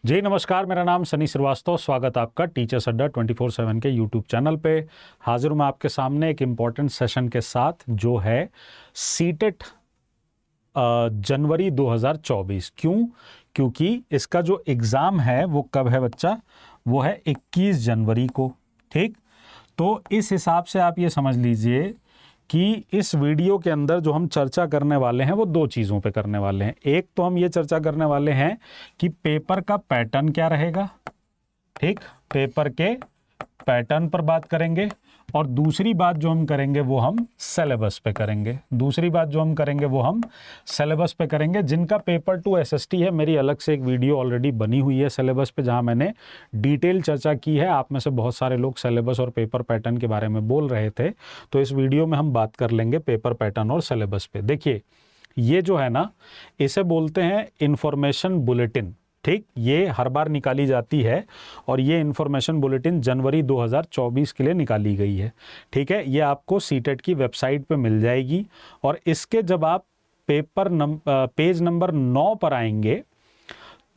जी नमस्कार, मेरा नाम सनी श्रीवास्तव। स्वागत आपका टीचर्स अड्डा 24/7 के यूट्यूब चैनल पे। हाजिर हूँ मैं आपके सामने एक इम्पॉर्टेंट सेशन के साथ जो है सीटेट जनवरी 2024। क्योंकि इसका जो एग्ज़ाम है वो कब है बच्चा, वो है 21 जनवरी को। ठीक, तो इस हिसाब से आप ये समझ लीजिए कि इस वीडियो के अंदर जो हम चर्चा करने वाले हैं वो दो चीज़ों पे करने वाले हैं। एक तो हम ये चर्चा करने वाले हैं कि पेपर का पैटर्न क्या रहेगा, ठीक, पेपर के पैटर्न पर बात करेंगे। और दूसरी बात जो हम करेंगे वो हम सिलेबस पे करेंगे। सिलेबस पे करेंगे। जिनका पेपर 2 एसएसटी है, मेरी अलग से एक वीडियो ऑलरेडी बनी हुई है सिलेबस पे, जहां मैंने डिटेल चर्चा की है। आप में से बहुत सारे लोग सिलेबस और पेपर पैटर्न के बारे में बोल रहे थे, तो इस वीडियो में हम बात कर लेंगे पेपर पैटर्न और सिलेबस पे। देखिए, ये जो है ना, इसे बोलते हैं इंफॉर्मेशन बुलेटिन। ठीक, ये हर बार निकाली जाती है और ये इंफॉर्मेशन बुलेटिन जनवरी 2024 के लिए निकाली गई है। ठीक है, ये आपको सीटेट की वेबसाइट पे मिल जाएगी। और इसके जब आप पेज नंबर 9 पर आएंगे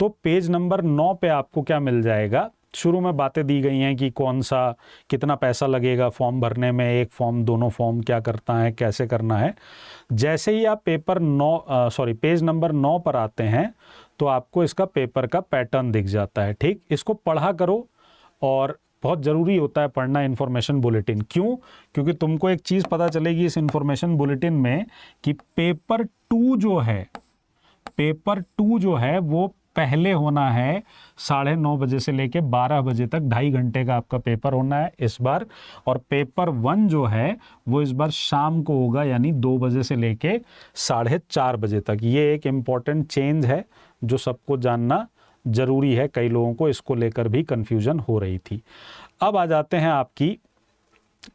तो पेज नंबर 9 पे आपको क्या मिल जाएगा। शुरू में बातें दी गई हैं कि कौन सा कितना पैसा लगेगा फॉर्म भरने में, एक फॉर्म, दोनों फॉर्म, क्या करता है, कैसे करना है। जैसे ही आप पेज नंबर 9 पर आते हैं तो आपको इसका पेपर का पैटर्न दिख जाता है। ठीक, इसको पढ़ा करो और बहुत ज़रूरी होता है पढ़ना इन्फॉर्मेशन बुलेटिन। क्योंकि तुमको एक चीज़ पता चलेगी इस इन्फॉर्मेशन बुलेटिन में कि पेपर 2 जो है वो पहले होना है 9:30 बजे से लेके 12 बजे तक। 2.5 घंटे का आपका पेपर होना है इस बार। और पेपर 1 जो है वो इस बार शाम को होगा, यानी 2 बजे से लेके 4:30 बजे तक। ये एक इम्पॉर्टेंट चेंज है जो सबको जानना जरूरी है। कई लोगों को इसको लेकर भी कंफ्यूजन हो रही थी। अब आ जाते हैं आपकी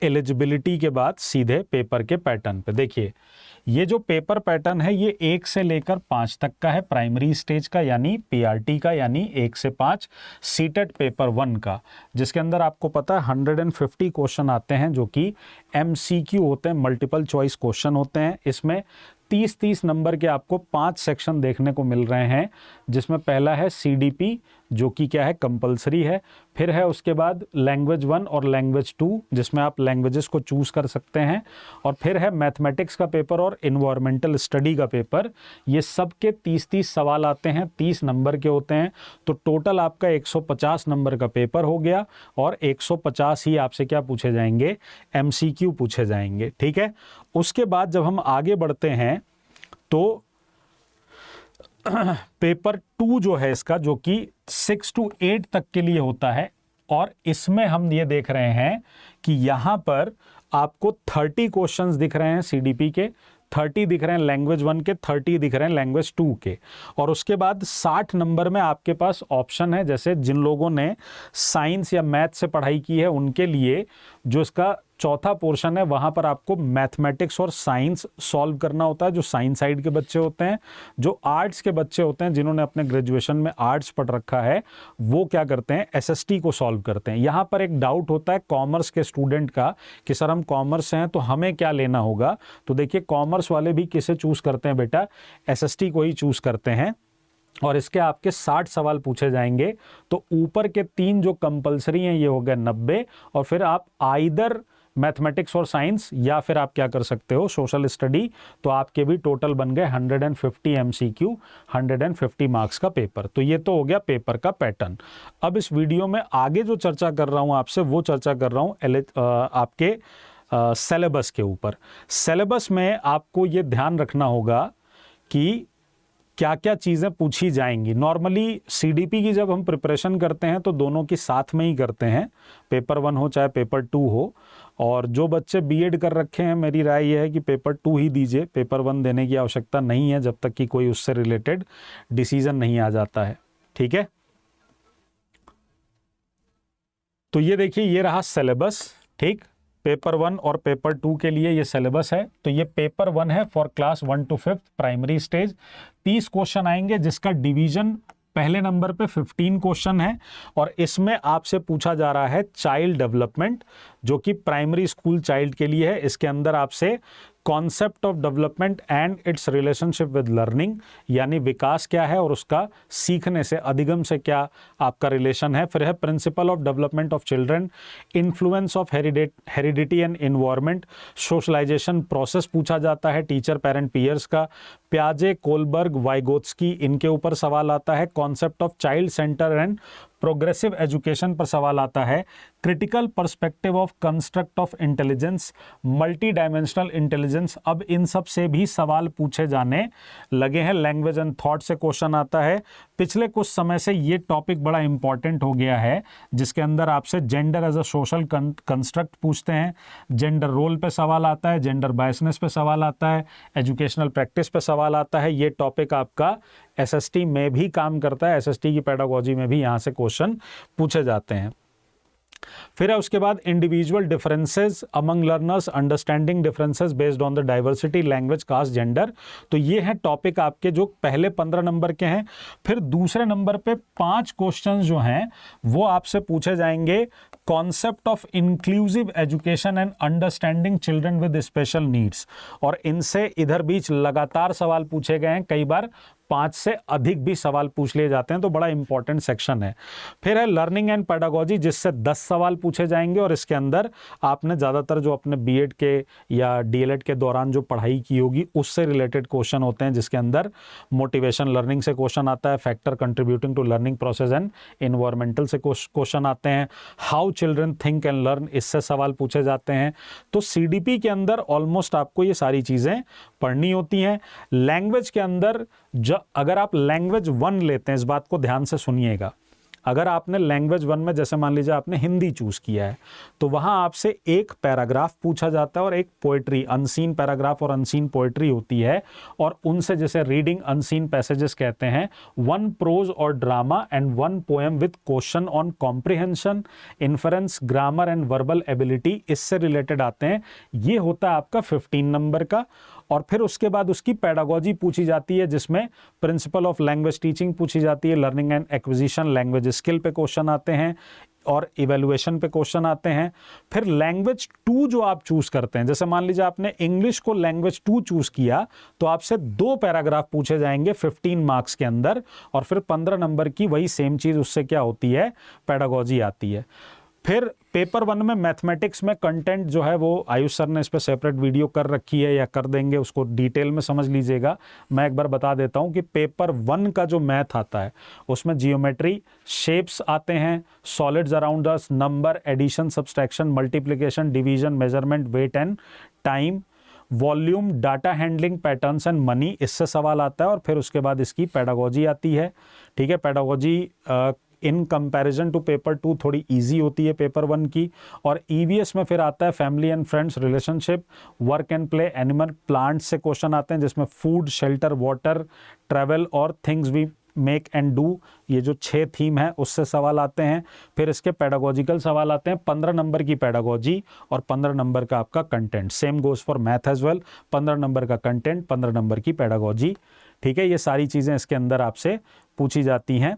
एलिजिबिलिटी के बाद सीधे पेपर के पैटर्न पे। देखिए, ये जो पेपर पैटर्न है ये 1 से लेकर 5 तक का है, प्राइमरी स्टेज का यानी पीआरटी का, यानी 1 से 5। सीटेट पेपर 1 का, जिसके अंदर आपको पता है 150 क्वेश्चन आते हैं जो कि एमसीक्यू होते हैं, मल्टीपल चॉइस क्वेश्चन होते हैं। इसमें 30-30 नंबर के आपको 5 सेक्शन देखने को मिल रहे हैं, जिसमें पहला है सीडीपी जो कि क्या है, कंपलसरी है। फिर है उसके बाद लैंग्वेज 1 और लैंग्वेज 2 जिसमें आप लैंग्वेजेस को चूज कर सकते हैं। और फिर है मैथमेटिक्स का पेपर और इन्वायरमेंटल स्टडी का पेपर। ये सब के 30-30 सवाल आते हैं, 30 नंबर के होते हैं। तो टोटल आपका 150 नंबर का पेपर हो गया और 150 ही आपसे क्या पूछे जाएंगे, एमसीक्यू पूछे जाएंगे। ठीक है, उसके बाद जब हम आगे बढ़ते हैं तो पेपर 2 जो है इसका, जो कि 6 to 8 तक के लिए होता है। और इसमें हम ये देख रहे हैं कि यहां पर आपको 30 क्वेश्चंस दिख रहे हैं सीडीपी के, 30 दिख रहे हैं लैंग्वेज 1 के, 30 दिख रहे हैं लैंग्वेज 2 के। और उसके बाद 60 नंबर में आपके पास ऑप्शन है, जैसे जिन लोगों ने साइंस या मैथ से पढ़ाई की है उनके लिए जो इसका चौथा पोर्शन है वहां पर आपको मैथमेटिक्स और साइंस सॉल्व करना होता है, जो साइंस साइड के बच्चे होते हैं। जो आर्ट्स के बच्चे होते हैं, जिन्होंने अपने ग्रेजुएशन में आर्ट्स पढ़ रखा है, वो क्या करते हैं, एसएसटी को सॉल्व करते हैं। यहां पर एक डाउट होता है कॉमर्स के स्टूडेंट का कि सर हम कॉमर्स से हैं तो हमें क्या लेना होगा। तो देखिए, कॉमर्स वाले भी किसे चूज करते हैं बेटा, एसएसटी को ही चूज करते हैं। और इसके आपके 60 सवाल पूछे जाएंगे। तो ऊपर के 3 जो कंपलसरी हैं ये हो गए 90। और फिर आप आइदर मैथमेटिक्स और साइंस या फिर आप क्या कर सकते हो, सोशल स्टडी। तो आपके भी टोटल बन गए 150 एमसीक्यू, 150 मार्क्स का पेपर। तो ये तो हो गया पेपर का पैटर्न। अब इस वीडियो में आगे जो चर्चा कर रहा हूं आपसे, वो चर्चा कर रहा हूं आपके सिलेबस के ऊपर। सिलेबस में आपको ये ध्यान रखना होगा कि क्या क्या चीज़ें पूछी जाएंगी। नॉर्मली सीडीपी की जब हम प्रिपरेशन करते हैं तो दोनों की साथ में ही करते हैं, पेपर 1 हो चाहे पेपर 2 हो। और जो बच्चे बीएड कर रखे हैं, मेरी राय यह है कि पेपर 2 ही दीजिए, पेपर 1 देने की आवश्यकता नहीं है जब तक कि कोई उससे रिलेटेड डिसीजन नहीं आ जाता है। ठीक है, तो ये देखिए, ये रहा सिलेबस। ठीक, पेपर 1 और पेपर 2 के लिए ये सिलेबस है। तो ये पेपर 1 है for class 1 to 5 primary stage. 30 question आएंगे, जिसका डिवीजन पहले नंबर पे 15 क्वेश्चन है। और इसमें आपसे पूछा जा रहा है चाइल्ड डेवलपमेंट, जो कि प्राइमरी स्कूल चाइल्ड के लिए है। इसके अंदर आपसे concept of development and it's relationship with learning, यानी विकास क्या है और उसका सीखने से, अधिगम से क्या आपका रिलेशन है। फिर है principle of development of children, influence of heredity and environment, socialization process पूछा जाता है टीचर पेरेंट पीयर्स का। प्याजे, कोलबर्ग, वाइगोत्स्की, इनके ऊपर सवाल आता है। Concept of child centre and progressive education पर सवाल आता है। Critical perspective of construct of intelligence, multi dimensional intelligence, अब इन सब से भी सवाल पूछे जाने लगे हैं। लैंग्वेज एंड थॉट से क्वेश्चन आता है। पिछले कुछ समय से ये टॉपिक बड़ा इंपॉर्टेंट हो गया है, जिसके अंदर आपसे gender as a social construct पूछते हैं, जेंडर रोल पे सवाल आता है, जेंडर बायसनेस पे सवाल आता है, एजुकेशनल प्रैक्टिस पे सवाल आता है। ये टॉपिक आपका एसएसटी में भी काम करता है, एसएसटी की पेडागोजी में भी यहाँ से क्वेश्चन पूछे जाते हैं। फिर है उसके बाद individual differences among learners, understanding differences based on the diversity, language, caste, gender. तो ये है टॉपिक आपके जो पहले 15 नंबर के हैं। फिर दूसरे नंबर पे 5 क्वेश्चन जो हैं वो आपसे पूछे जाएंगे। Concept of inclusive education and understanding children with special needs, और इनसे इधर बीच लगातार सवाल पूछे गए हैं, कई बार 5 से अधिक भी सवाल पूछ लिए जाते हैं, तो बड़ा इंपॉर्टेंट सेक्शन है। फिर है लर्निंग एंड पेडागोजी, जिससे 10 सवाल पूछे जाएंगे, और इसके अंदर आपने ज़्यादातर जो अपने बीएड के या डीएलएड के दौरान जो पढ़ाई की होगी उससे रिलेटेड क्वेश्चन होते हैं, जिसके अंदर मोटिवेशन लर्निंग से क्वेश्चन आता है, factor contributing to learning process and environmental से क्वेश्चन आते हैं, how children think and learn, इससे सवाल पूछे जाते हैं। तो सीडीपी के अंदर ऑलमोस्ट आपको ये सारी चीज़ें पढ़नी होती हैं। लैंग्वेज के अंदर अगर आप लैंग्वेज 1 लेते हैं, इस बात को ध्यान से सुनिएगा, अगर आपने लैंग्वेज 1 में जैसे मान लीजिए आपने हिंदी चूज किया है, तो वहां आपसे एक पैराग्राफ पूछा जाता है और एक पोएट्री, अनसीन पैराग्राफ और अनसीन पोएट्री होती है, और उनसे जैसे रीडिंग अनसीन पैसेजेस कहते हैं। 1 प्रोज और drama and 1 poem with question on comprehension, inference, grammar and verbal ability, इससे रिलेटेड आते हैं। ये होता है आपका 15 नंबर का। और फिर उसके बाद उसकी पेडागोजी पूछी जाती है, जिसमें प्रिंसिपल ऑफ लैंग्वेज टीचिंग पूछी जाती है, learning and acquisition, language skill पे क्वेश्चन आते हैं, और इवैल्यूएशन पे क्वेश्चन आते हैं। फिर लैंग्वेज 2 जो आप चूज करते हैं, जैसे मान लीजिए आपने इंग्लिश को लैंग्वेज 2 चूज किया, तो आपसे 2 पैराग्राफ पूछे जाएंगे 15 मार्क्स के अंदर, और फिर 15 नंबर की वही सेम चीज उससे क्या होती है, पेडागोजी आती है। फिर पेपर 1 में मैथमेटिक्स में कंटेंट जो है वो आयुष सर ने इस पर सेपरेट वीडियो कर रखी है, या कर देंगे, उसको डिटेल में समझ लीजिएगा। मैं एक बार बता देता हूं कि पेपर 1 का जो मैथ आता है उसमें जियोमेट्री, शेप्स आते हैं, solids around us, number, addition, subtraction, multiplication, division, measurement, weight and time, volume, data handling, patterns and money, इससे सवाल आता है। और फिर उसके बाद इसकी पेडागोजी आती है। ठीक है, pedagogy in comparison to paper 2 थोड़ी इजी होती है पेपर 1 की। और ईवीएस में फिर आता है family and friends, relationship, work and play, animal, plants से क्वेश्चन आते हैं, जिसमें फूड, शेल्टर, वाटर, ट्रैवल और things we make and do, ये जो 6 थीम है उससे सवाल आते हैं। फिर इसके पेडागोजिकल सवाल आते हैं, 15 नंबर की पेडागोजी और 15 नंबर का आपका content. Same goes for math as well, 15 number का कंटेंट, 15 नंबर की पेडागोजी। ठीक है, ये सारी चीज़ें इसके अंदर आपसे पूछी जाती हैं।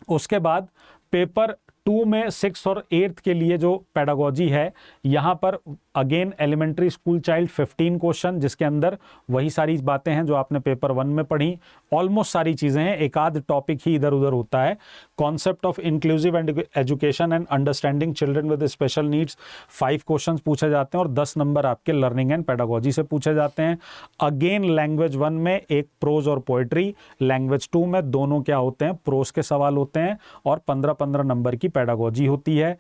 उसके बाद पेपर 2 में 6 और 8 के लिए जो पेडागोजी है, यहाँ पर again elementary school child 15 question, जिसके अंदर वही सारी बातें हैं जो आपने पेपर 1 में पढ़ी, ऑलमोस्ट सारी चीज़ें हैं, एक आध टॉपिक ही इधर उधर होता है। Concept of inclusive and education and understanding children with special needs, 5 question पूछे जाते हैं, और 10 नंबर आपके लर्निंग एंड पेडागोजी से पूछे जाते हैं। अगेन लैंग्वेज 1 में एक प्रोज और पोएट्री, लैंग्वेज 2 में दोनों क्या होते हैं, प्रोज के सवाल होते हैं, और 15-15 नंबर की पेडागोजी होती है।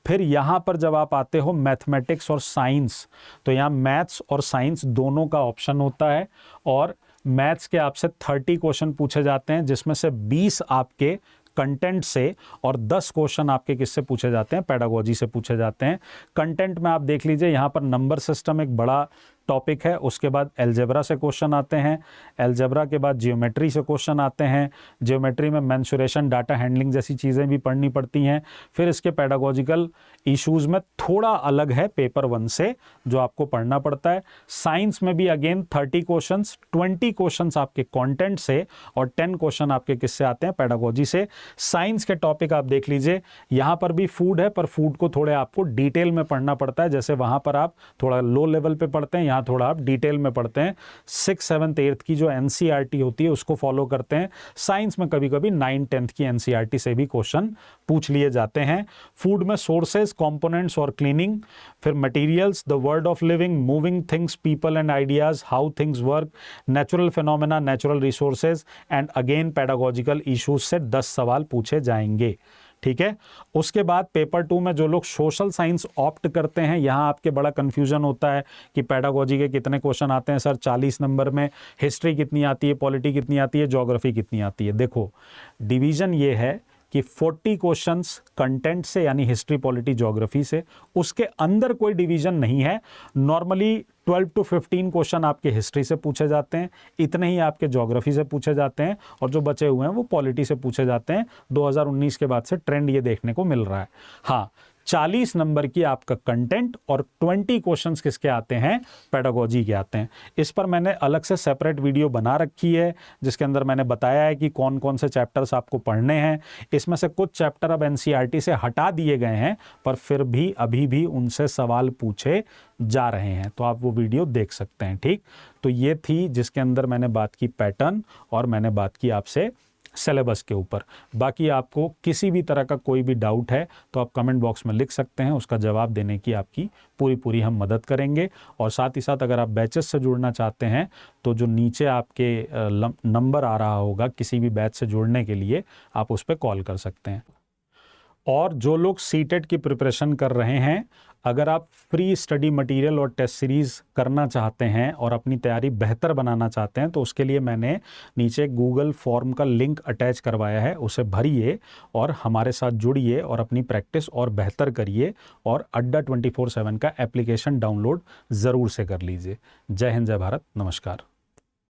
फिर यहाँ पर जब आप आते हो मैथमेटिक्स और साइंस, तो यहाँ मैथ्स और साइंस दोनों का ऑप्शन होता है, और मैथ्स के आपसे 30 क्वेश्चन पूछे जाते हैं, जिसमें से 20 आपके कंटेंट से और 10 क्वेश्चन आपके किससे पूछे जाते हैं, पेडागोजी से पूछे जाते हैं। कंटेंट में आप देख लीजिए, यहाँ पर नंबर सिस्टम एक बड़ा टॉपिक है, उसके बाद एल्जेब्रा से क्वेश्चन आते हैं, एल्जेब्रा के बाद जियोमेट्री से क्वेश्चन आते हैं, जियोमेट्री में मेंसुरेशन, डाटा हैंडलिंग जैसी चीज़ें भी पढ़नी पड़ती हैं। फिर इसके पेडागोजिकल इश्यूज़ में थोड़ा अलग है पेपर 1 से, जो आपको पढ़ना पड़ता है। साइंस में भी अगेन 30 क्वेश्चंस, 20 क्वेश्चंस आपके कंटेंट से और 10 क्वेश्चन आपके किससे आते हैं, पेडागोजी से। साइंस के टॉपिक आप देख लीजिए, यहाँ पर भी फूड है, पर फूड को थोड़े आपको डिटेल में पढ़ना पड़ता है, जैसे वहाँ पर आप थोड़ा लो लेवल पे पढ़ते हैं, यहाँ थोड़ा आप डिटेल में पढ़ते हैं, 6th 7th 8th की जो एनसीईआरटी होती है उसको फॉलो करते हैं। साइंस में कभी कभी 9th 10th की एनसीईआरटी से भी क्वेश्चन पूछ लिए जाते हैं। फूड में सोर्सेज, कंपोनेंट्स और क्लीनिंग, फिर materials, the word of living, moving things, people and ideas, how things work, natural phenomena, natural resources and again pedagogical issues से 10 सवाल पूछे जाएंगे। ठीक है। उसके बाद पेपर 2 में जो लोग सोशल साइंस ऑप्ट करते हैं, यहाँ आपके बड़ा कंफ्यूजन होता है कि पेडागोजी के कितने क्वेश्चन आते हैं सर 40 नंबर में, हिस्ट्री कितनी आती है, पॉलिटी कितनी आती है, ज्योग्राफी कितनी आती है। देखो डिवीजन ये है कि 40 क्वेश्चंस कंटेंट से यानी हिस्ट्री, पॉलिटी, ज्योग्राफी से, उसके अंदर कोई डिवीजन नहीं है। नॉर्मली 12 to 15 क्वेश्चन आपके हिस्ट्री से पूछे जाते हैं, इतने ही आपके ज्योग्राफी से पूछे जाते हैं, और जो बचे हुए हैं वो पॉलिटी से पूछे जाते हैं। 2019 के बाद से ट्रेंड ये देखने को मिल रहा है। हाँ, 40 नंबर की आपका कंटेंट और 20 क्वेश्चंस किसके आते हैं, पेडागोजी के आते हैं। इस पर मैंने अलग से सेपरेट वीडियो बना रखी है जिसके अंदर मैंने बताया है कि कौन कौन से चैप्टर्स आपको पढ़ने हैं। इसमें से कुछ चैप्टर अब एनसीईआरटी से हटा दिए गए हैं, पर फिर भी अभी भी उनसे सवाल पूछे जा रहे हैं, तो आप वो वीडियो देख सकते हैं। ठीक, तो ये थी जिसके अंदर मैंने बात की पैटर्न और मैंने बात की आपसे सिलेबस के ऊपर। बाकी आपको किसी भी तरह का कोई भी डाउट है तो आप कमेंट बॉक्स में लिख सकते हैं, उसका जवाब देने की आपकी पूरी हम मदद करेंगे। और साथ ही साथ अगर आप बैचेस से जुड़ना चाहते हैं तो जो नीचे आपके नंबर आ रहा होगा किसी भी बैच से जुड़ने के लिए, आप उस पर कॉल कर सकते हैं। और जो लोग सीटेट की प्रिपरेशन कर रहे हैं, अगर आप फ्री स्टडी मटेरियल और टेस्ट सीरीज़ करना चाहते हैं और अपनी तैयारी बेहतर बनाना चाहते हैं तो उसके लिए मैंने नीचे गूगल फॉर्म का लिंक अटैच करवाया है, उसे भरिए और हमारे साथ जुड़िए और अपनी प्रैक्टिस और बेहतर करिए, और अड्डा 24/7 का एप्लीकेशन डाउनलोड ज़रूर से कर लीजिए। जय हिंद, जय भारत, नमस्कार।